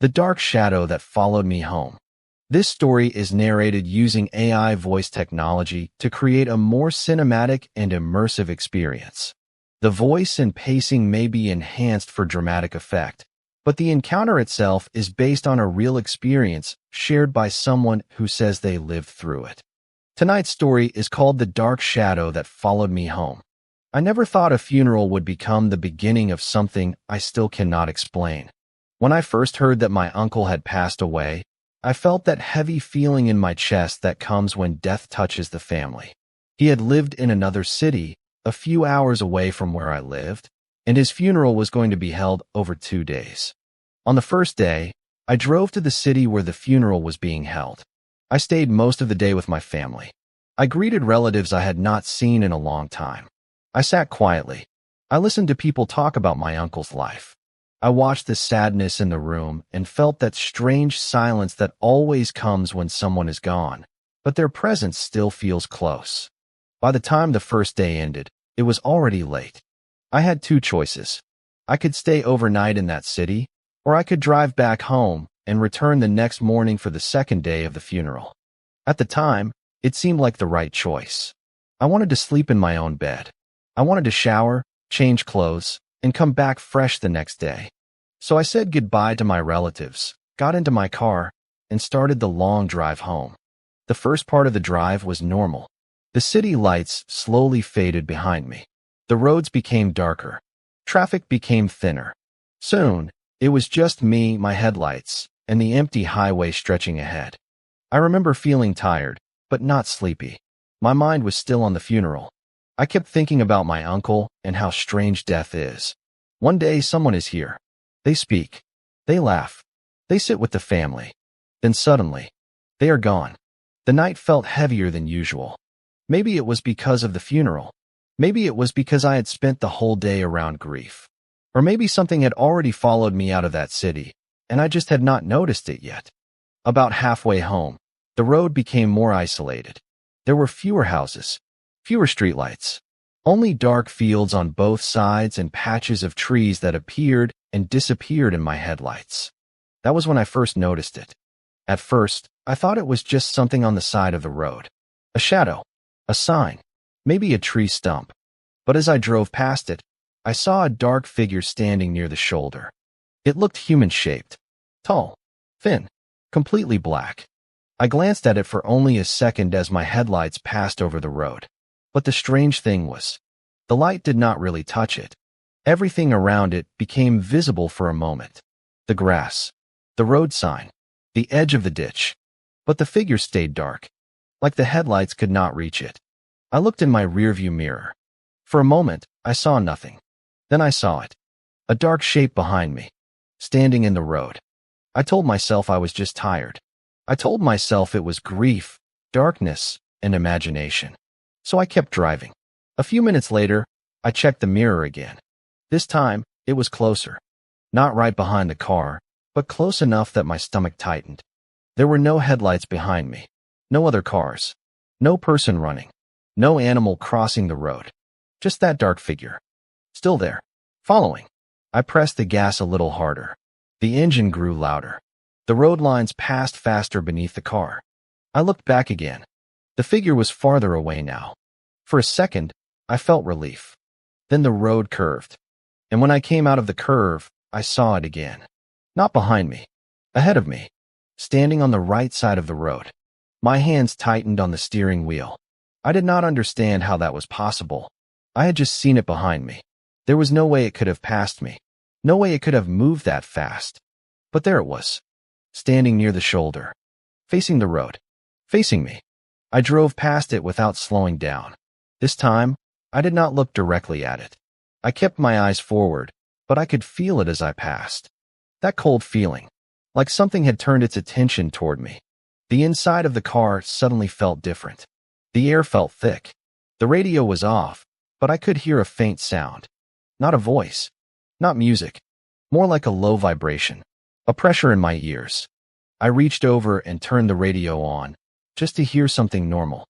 The Dark Shadow That Followed Me Home. This story is narrated using AI voice technology to create a more cinematic and immersive experience. The voice and pacing may be enhanced for dramatic effect, but the encounter itself is based on a real experience shared by someone who says they lived through it. Tonight's story is called The Dark Shadow That Followed Me Home. I never thought a funeral would become the beginning of something I still cannot explain. When I first heard that my uncle had passed away, I felt that heavy feeling in my chest that comes when death touches the family. He had lived in another city, a few hours away from where I lived, and his funeral was going to be held over 2 days. On the first day, I drove to the city where the funeral was being held. I stayed most of the day with my family. I greeted relatives I had not seen in a long time. I sat quietly. I listened to people talk about my uncle's life. I watched the sadness in the room and felt that strange silence that always comes when someone is gone, but their presence still feels close. By the time the first day ended, it was already late. I had 2 choices. I could stay overnight in that city, or I could drive back home and return the next morning for the second day of the funeral. At the time, it seemed like the right choice. I wanted to sleep in my own bed. I wanted to shower, change clothes, and come back fresh the next day. So I said goodbye to my relatives, got into my car, and started the long drive home. The first part of the drive was normal. The city lights slowly faded behind me. The roads became darker. Traffic became thinner. Soon, it was just me, my headlights, and the empty highway stretching ahead. I remember feeling tired, but not sleepy. My mind was still on the funeral. I kept thinking about my uncle and how strange death is. One day someone is here. They speak. They laugh. They sit with the family. Then suddenly, they are gone. The night felt heavier than usual. Maybe it was because of the funeral. Maybe it was because I had spent the whole day around grief. Or maybe something had already followed me out of that city, and I just had not noticed it yet. About halfway home, the road became more isolated. There were fewer houses, fewer streetlights, only dark fields on both sides and patches of trees that appeared and disappeared in my headlights. That was when I first noticed it. At first, I thought it was just something on the side of the road. A shadow, a sign, maybe a tree stump. But as I drove past it, I saw a dark figure standing near the shoulder. It looked human-shaped, tall, thin, completely black. I glanced at it for only a second as my headlights passed over the road. But the strange thing was, the light did not really touch it. Everything around it became visible for a moment. The grass, the road sign, the edge of the ditch. But the figure stayed dark, like the headlights could not reach it. I looked in my rearview mirror. For a moment, I saw nothing. Then I saw it. A dark shape behind me, standing in the road. I told myself I was just tired. I told myself it was grief, darkness, and imagination. So I kept driving. A few minutes later, I checked the mirror again. This time, it was closer. Not right behind the car, but close enough that my stomach tightened. There were no headlights behind me, no other cars, no person running, no animal crossing the road. Just that dark figure. Still there, following. I pressed the gas a little harder. The engine grew louder. The road lines passed faster beneath the car. I looked back again. The figure was farther away now. For a second, I felt relief. Then the road curved. And when I came out of the curve, I saw it again. Not behind me. Ahead of me. Standing on the right side of the road. My hands tightened on the steering wheel. I did not understand how that was possible. I had just seen it behind me. There was no way it could have passed me. No way it could have moved that fast. But there it was. Standing near the shoulder. Facing the road. Facing me. I drove past it without slowing down. This time, I did not look directly at it. I kept my eyes forward, but I could feel it as I passed. That cold feeling, like something had turned its attention toward me. The inside of the car suddenly felt different. The air felt thick. The radio was off, but I could hear a faint sound. Not a voice. Not music. More like a low vibration. A pressure in my ears. I reached over and turned the radio on, just to hear something normal.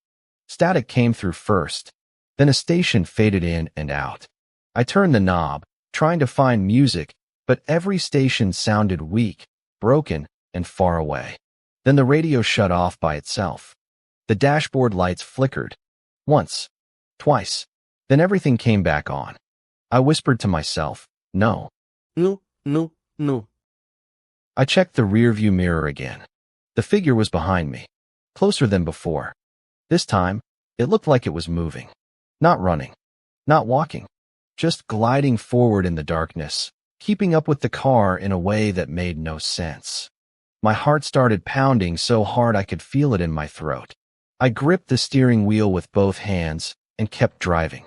Static came through first. Then a station faded in and out. I turned the knob, trying to find music, but every station sounded weak, broken, and far away. Then the radio shut off by itself. The dashboard lights flickered. Once. Twice. Then everything came back on. I whispered to myself, no. No, no, no. I checked the rearview mirror again. The figure was behind me, closer than before. This time, it looked like it was moving. Not running. Not walking. Just gliding forward in the darkness, keeping up with the car in a way that made no sense. My heart started pounding so hard I could feel it in my throat. I gripped the steering wheel with both hands and kept driving.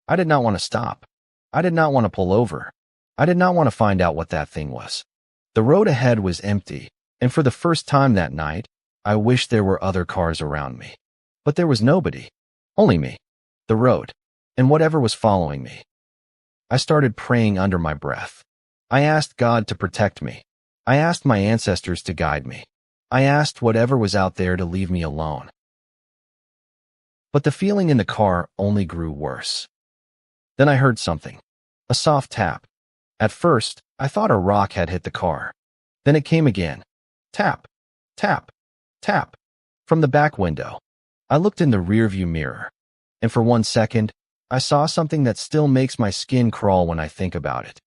I did not want to stop. I did not want to pull over. I did not want to find out what that thing was. The road ahead was empty, and for the first time that night, I wished there were other cars around me. But there was nobody. Only me, the road, and whatever was following me. I started praying under my breath. I asked God to protect me. I asked my ancestors to guide me. I asked whatever was out there to leave me alone. But the feeling in the car only grew worse. Then I heard something. A soft tap. At first, I thought a rock had hit the car. Then it came again. Tap, tap, tap. From the back window. I looked in the rearview mirror. And for 1 second, I saw something that still makes my skin crawl when I think about it.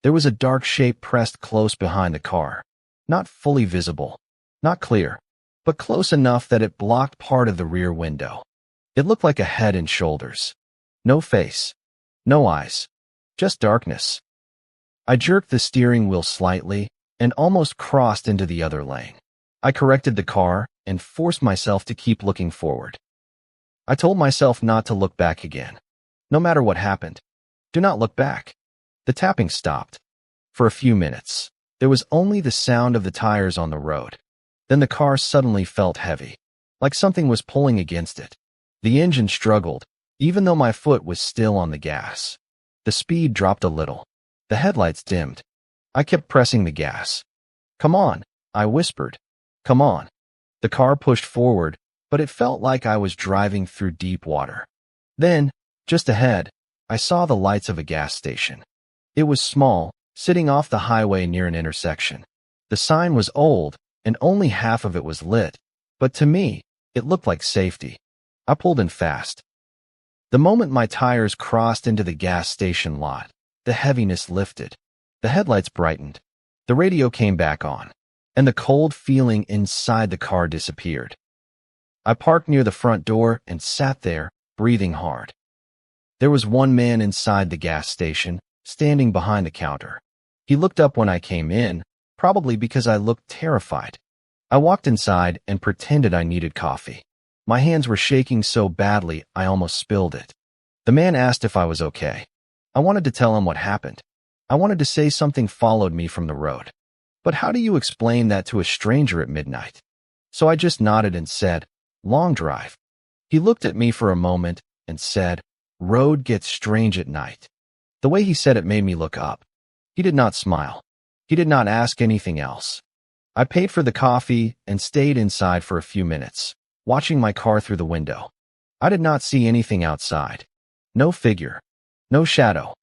There was a dark shape pressed close behind the car. Not fully visible. Not clear. But close enough that it blocked part of the rear window. It looked like a head and shoulders. No face. No eyes. Just darkness. I jerked the steering wheel slightly and almost crossed into the other lane. I corrected the car and forced myself to keep looking forward. I told myself not to look back again. No matter what happened, do not look back. The tapping stopped. For a few minutes, there was only the sound of the tires on the road. Then the car suddenly felt heavy, like something was pulling against it. The engine struggled, even though my foot was still on the gas. The speed dropped a little. The headlights dimmed. I kept pressing the gas. Come on, I whispered. Come on. The car pushed forward, but it felt like I was driving through deep water. Then, just ahead, I saw the lights of a gas station. It was small, sitting off the highway near an intersection. The sign was old, and only half of it was lit, but to me, it looked like safety. I pulled in fast. The moment my tires crossed into the gas station lot, the heaviness lifted. The headlights brightened. The radio came back on, and the cold feeling inside the car disappeared. I parked near the front door and sat there, breathing hard. There was one man inside the gas station, standing behind the counter. He looked up when I came in, probably because I looked terrified. I walked inside and pretended I needed coffee. My hands were shaking so badly I almost spilled it. The man asked if I was okay. I wanted to tell him what happened. I wanted to say something followed me from the road. But how do you explain that to a stranger at midnight? So I just nodded and said, "Long drive." He looked at me for a moment and said, "Road gets strange at night." The way he said it made me look up. He did not smile. He did not ask anything else. I paid for the coffee and stayed inside for a few minutes, watching my car through the window. I did not see anything outside. No figure. No shadow.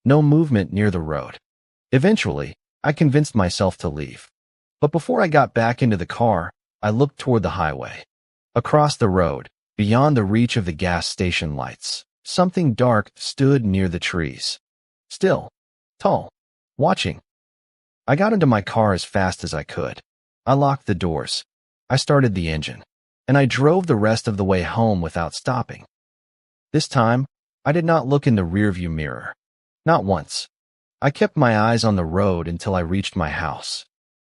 No movement near the road. Eventually, I convinced myself to leave. But before I got back into the car, I looked toward the highway. Across the road, beyond the reach of the gas station lights, something dark stood near the trees. Still. Tall. Watching. I got into my car as fast as I could. I locked the doors. I started the engine. And I drove the rest of the way home without stopping. This time, I did not look in the rearview mirror. Not once. I kept my eyes on the road until I reached my house.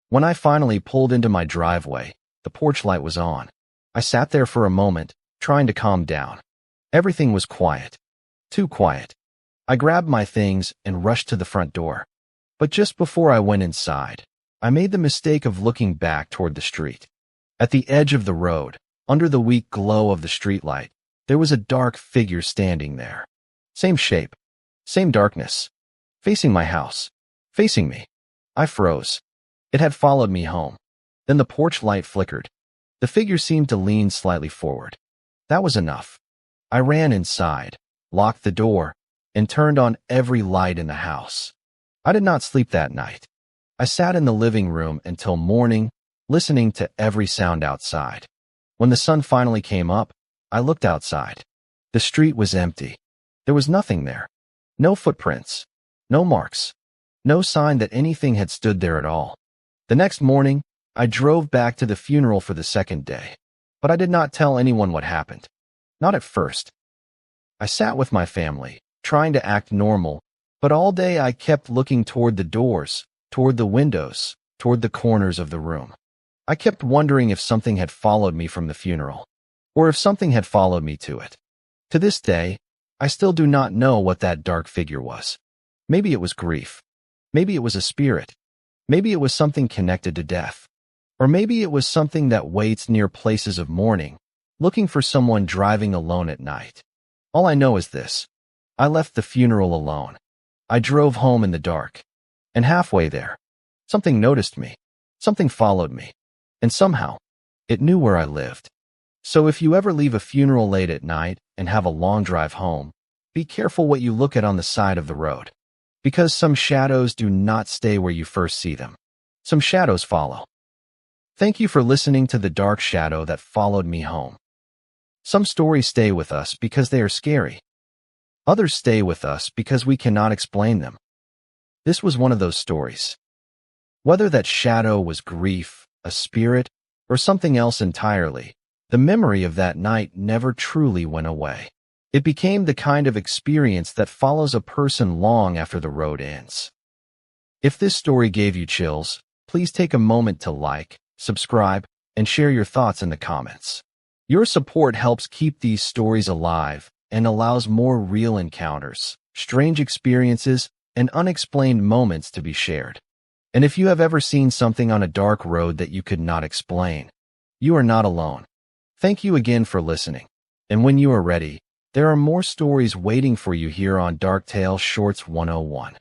When I finally pulled into my driveway, the porch light was on. I sat there for a moment, trying to calm down. Everything was quiet. Too quiet. I grabbed my things and rushed to the front door. But just before I went inside, I made the mistake of looking back toward the street. At the edge of the road, under the weak glow of the streetlight, there was a dark figure standing there. Same shape. Same darkness. Facing my house. Facing me. I froze. It had followed me home. Then the porch light flickered. The figure seemed to lean slightly forward. That was enough. I ran inside, locked the door, and turned on every light in the house. I did not sleep that night. I sat in the living room until morning, listening to every sound outside. When the sun finally came up, I looked outside. The street was empty. There was nothing there. No footprints. No marks. No sign that anything had stood there at all. The next morning, I drove back to the funeral for the second day. But I did not tell anyone what happened. Not at first. I sat with my family, trying to act normal, but all day I kept looking toward the doors, toward the windows, toward the corners of the room. I kept wondering if something had followed me from the funeral, or if something had followed me to it. To this day, I still do not know what that dark figure was. Maybe it was grief. Maybe it was a spirit. Maybe it was something connected to death. Or maybe it was something that waits near places of mourning, looking for someone driving alone at night. All I know is this. I left the funeral alone. I drove home in the dark. And halfway there, something noticed me. Something followed me. And somehow, it knew where I lived. So if you ever leave a funeral late at night and have a long drive home, be careful what you look at on the side of the road. Because some shadows do not stay where you first see them. Some shadows follow. Thank you for listening to The Dark Shadow That Followed Me Home. Some stories stay with us because they are scary. Others stay with us because we cannot explain them. This was one of those stories. Whether that shadow was grief, a spirit, or something else entirely, the memory of that night never truly went away. It became the kind of experience that follows a person long after the road ends. If this story gave you chills, please take a moment to like, subscribe, and share your thoughts in the comments. Your support helps keep these stories alive and allows more real encounters, strange experiences, and unexplained moments to be shared. And if you have ever seen something on a dark road that you could not explain, you are not alone. Thank you again for listening. And when you are ready, there are more stories waiting for you here on Dark Tales Shorts 101.